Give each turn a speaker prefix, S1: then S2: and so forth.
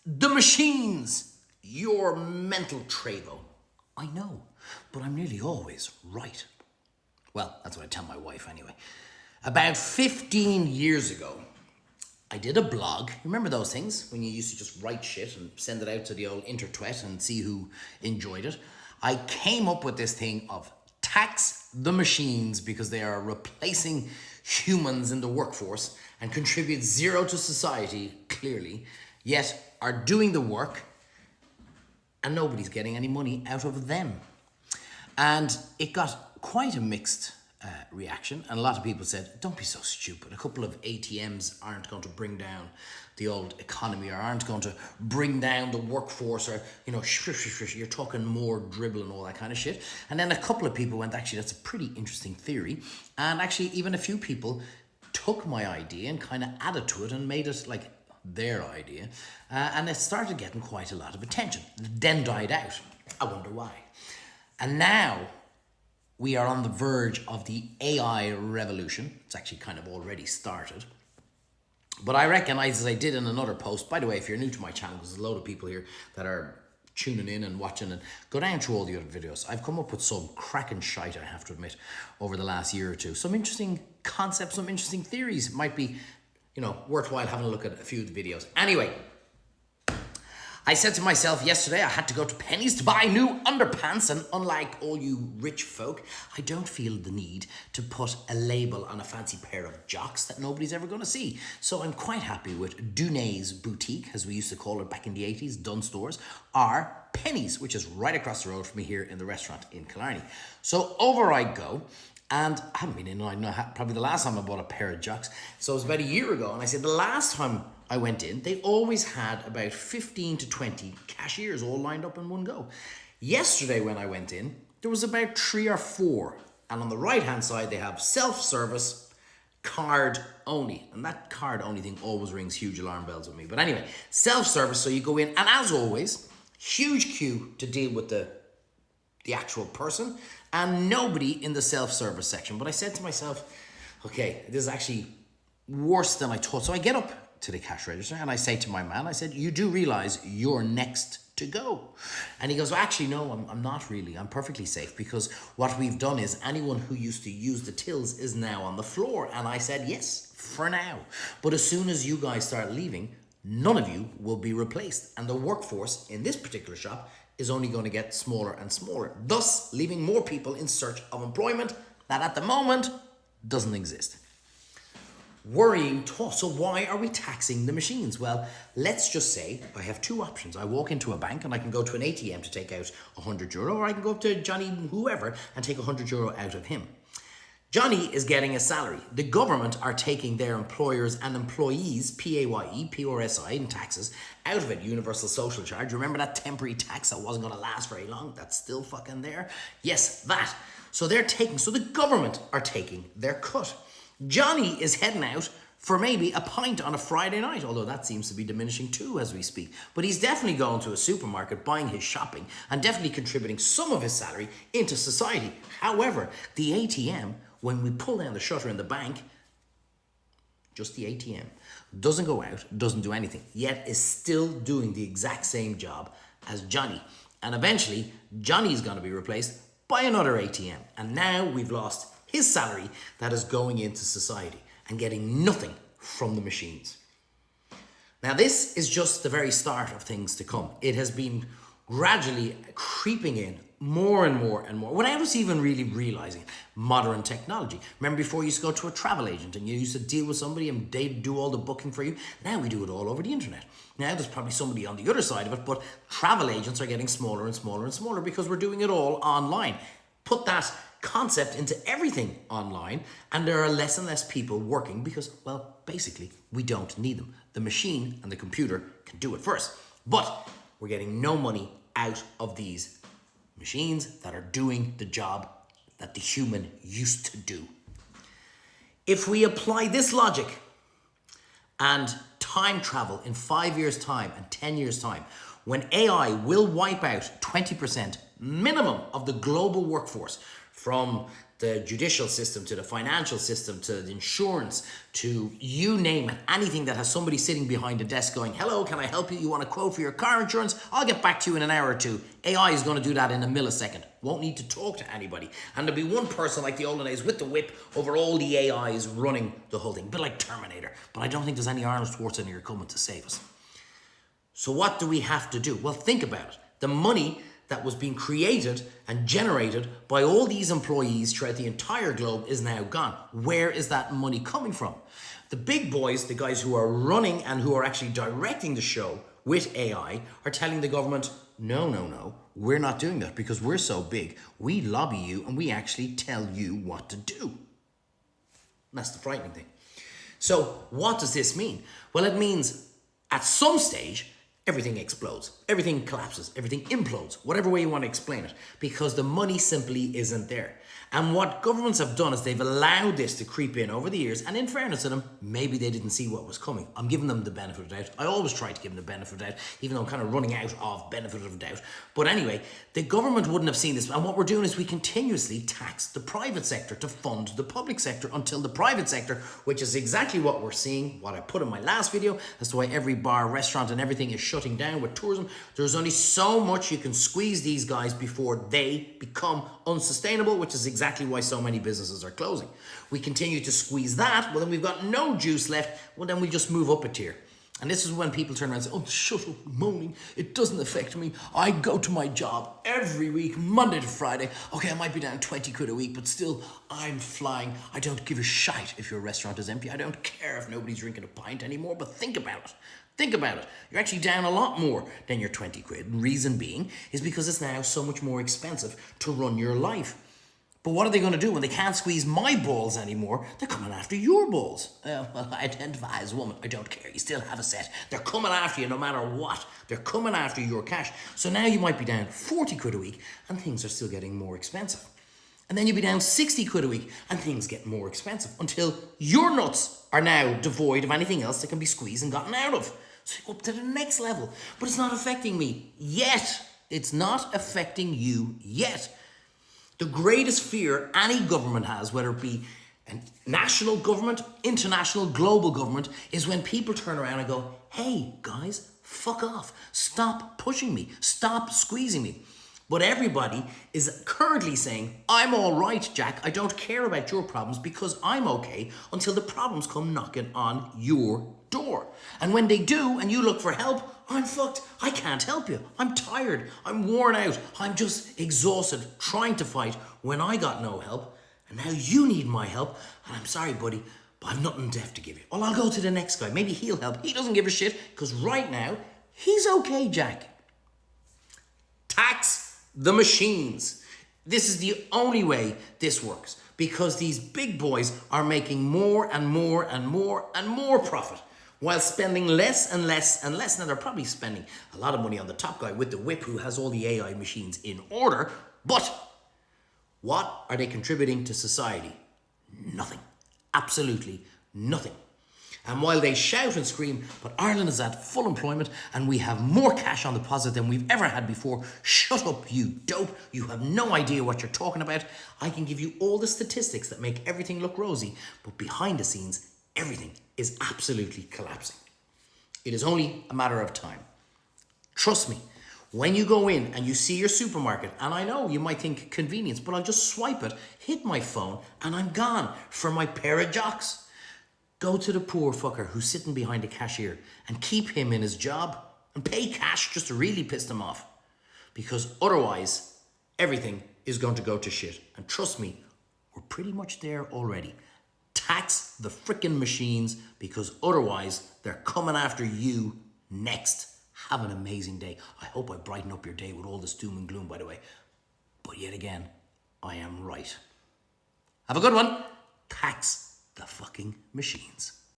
S1: the machines, your mental Trevo. I know, but I'm nearly always right. Well, that's what I tell my wife anyway. About 15 years ago, I did a blog. Remember those things when you used to just write shit and send it out to the old intertwet and see who enjoyed it? I came up with this thing of tax the machines because they are replacing humans in the workforce and contribute zero to society, clearly, yet are doing the work and nobody's getting any money out of them. And it got quite a mixed reaction, and a lot of people said, don't be so stupid. A couple of ATMs aren't going to bring down the old economy or aren't going to bring down the workforce, or, you know, you're talking more dribble and all that kind of shit. And then a couple of people went, actually, that's a pretty interesting theory. And actually, even a few people took my idea and kind of added to it and made it like their idea. And it started getting quite a lot of attention. It then died out. I wonder why. And now we are on the verge of the AI revolution. It's actually kind of already started. But I recognize, as I did in another post, by the way, if you're new to my channel, there's a load of people here that are tuning in and watching, and go down through all the other videos. I've come up with some cracking shite, I have to admit, over the last year or two. Some interesting concepts, some interesting theories. Might be, you know, worthwhile having a look at a few of the videos. Anyway, I said to myself yesterday I had to go to Penny's to buy new underpants, and unlike all you rich folk, I don't feel the need to put a label on a fancy pair of jocks that nobody's ever going to see. So I'm quite happy with Dunay's Boutique, as we used to call it back in the 80s, Dunn Stores, or Penny's, which is right across the road from me here in the restaurant in Killarney. So over I go. And I haven't been in, I know, probably the last time I bought a pair of jocks. So it was about a year ago. And I said the last time I went in, they always had about 15 to 20 cashiers all lined up in one go. Yesterday when I went in, there was about 3 or 4. And on the right-hand side, they have self-service, card only. And that card only thing always rings huge alarm bells with me. But anyway, self-service, so you go in. And as always, huge queue to deal with the actual person, and nobody in the self-service section. But I said to myself, okay, this is actually worse than I thought. So I get up to the cash register and I say to my man, I said, you do realize you're next to go? And he goes, well, actually, no, I'm not really. I'm perfectly safe, because what we've done is anyone who used to use the tills is now on the floor. And I said, yes, for now. But as soon as you guys start leaving, none of you will be replaced. And the workforce in this particular shop is only going to get smaller and smaller, thus leaving more people in search of employment that at the moment doesn't exist. Worrying thought. So why are we taxing the machines? Well, let's just say I have two options. I walk into a bank and I can go to an ATM to take out €100, or I can go up to Johnny whoever and take €100 out of him. Johnny is getting a salary. The government are taking their employers and employees, PAYE, PRSI, and taxes out of it. Universal social charge. Remember that temporary tax that wasn't going to last very long? That's still fucking there. Yes, that. So the government are taking their cut. Johnny is heading out for maybe a pint on a Friday night, although that seems to be diminishing too as we speak. But he's definitely going to a supermarket, buying his shopping, and definitely contributing some of his salary into society. However, the ATM, when we pull down the shutter in the bank, just the ATM, doesn't go out, doesn't do anything, yet is still doing the exact same job as Johnny. And eventually, Johnny's going to be replaced by another ATM. And now we've lost his salary that is going into society and getting nothing from the machines. Now, this is just the very start of things to come. It has been gradually creeping in more and more and more without us even really realizing modern technology. Remember before you used to go to a travel agent and you used to deal with somebody and they'd do all the booking for you? Now we do it all over the internet. Now there's probably somebody on the other side of it, but travel agents are getting smaller and smaller and smaller because we're doing it all online. Put that concept into everything online and there are less and less people working because, well, basically we don't need them. The machine and the computer can do it first, but we're getting no money out of these machines that are doing the job that the human used to do. If we apply this logic and time travel in 5 years' time and 10 years' time, when AI will wipe out 20% minimum of the global workforce, from the judicial system, to the financial system, to the insurance, to you name it, anything that has somebody sitting behind a desk going, hello, can I help you? You want a quote for your car insurance? I'll get back to you in an hour or two. AI is going to do that in a millisecond. Won't need to talk to anybody. And there'll be one person like the olden days with the whip over all the AIs running the whole thing. A bit like Terminator. But I don't think there's any Arnold Schwarzenegger coming to save us. So what do we have to do? Well, think about it. The money that was being created and generated by all these employees throughout the entire globe is now gone. Where is that money coming from? The big boys, the guys who are running and who are actually directing the show with AI, are telling the government, no, we're not doing that because we're so big. We lobby you and we actually tell you what to do. And that's the frightening thing. So what does this mean? Well, it means at some stage, everything explodes, everything collapses, everything implodes, whatever way you want to explain it, because the money simply isn't there. And what governments have done is they've allowed this to creep in over the years, and in fairness to them, maybe they didn't see what was coming. I'm giving them the benefit of the doubt. I always try to give them the benefit of the doubt, even though I'm kind of running out of benefit of the doubt. But anyway, the government wouldn't have seen this, and what we're doing is we continuously tax the private sector to fund the public sector until the private sector, which is exactly what we're seeing, what I put in my last video, as to why every bar, restaurant, and everything is shutting down with tourism. There's only so much you can squeeze these guys before they become unsustainable, which is exactly why so many businesses are closing. We continue to squeeze that, well then we've got no juice left, well then we just move up a tier. And this is when people turn around and say, oh, shut up, moaning, it doesn't affect me. I go to my job every week, Monday to Friday. Okay, I might be down 20 quid a week, but still, I'm flying. I don't give a shite if your restaurant is empty. I don't care if nobody's drinking a pint anymore, but think about it. Think about it. You're actually down a lot more than your 20 quid. Reason being is because it's now so much more expensive to run your life. But what are they going to do when they can't squeeze my balls anymore? They're coming after your balls. Well, I identify as a woman. I don't care. You still have a set. They're coming after you no matter what. They're coming after your cash. So now you might be down 40 quid a week and things are still getting more expensive. And then you'll be down 60 quid a week and things get more expensive until your nuts are now devoid of anything else that can be squeezed and gotten out of. So you go up to the next level. But it's not affecting me yet. It's not affecting you yet. The greatest fear any government has, whether it be a national government, international, global government, is when people turn around and go, hey, guys, fuck off. Stop pushing me. Stop squeezing me. But everybody is currently saying, I'm all right, Jack. I don't care about your problems because I'm okay until the problems come knocking on your door. And when they do and you look for help, I'm fucked. I can't help you. I'm tired. I'm worn out. I'm just exhausted trying to fight when I got no help. And now you need my help. And I'm sorry, buddy, but I've nothing left to give you. Well, I'll go to the next guy. Maybe he'll help. He doesn't give a shit because right now, he's okay, Jack. Tax the machines. This is the only way this works because these big boys are making more and more and more and more profit while spending less and less and less. Now, they're probably spending a lot of money on the top guy with the whip who has all the AI machines in order, but what are they contributing to society? Nothing. Absolutely nothing. And while they shout and scream, but Ireland is at full employment and we have more cash on deposit than we've ever had before, shut up, you dope. You have no idea what you're talking about. I can give you all the statistics that make everything look rosy, but behind the scenes, everything is absolutely collapsing. It is only a matter of time. Trust me, when you go in and you see your supermarket, and I know you might think convenience, but I'll just swipe it, hit my phone, and I'm gone for my pair of jocks. Go to the poor fucker who's sitting behind a cashier and keep him in his job and pay cash just to really piss them off. Because otherwise, everything is going to go to shit. And trust me, we're pretty much there already. Tax the frickin' machines because otherwise they're coming after you next. Have an amazing day. I hope I brighten up your day with all this doom and gloom, by the way. But yet again, I am right. Have a good one. Tax the fucking machines.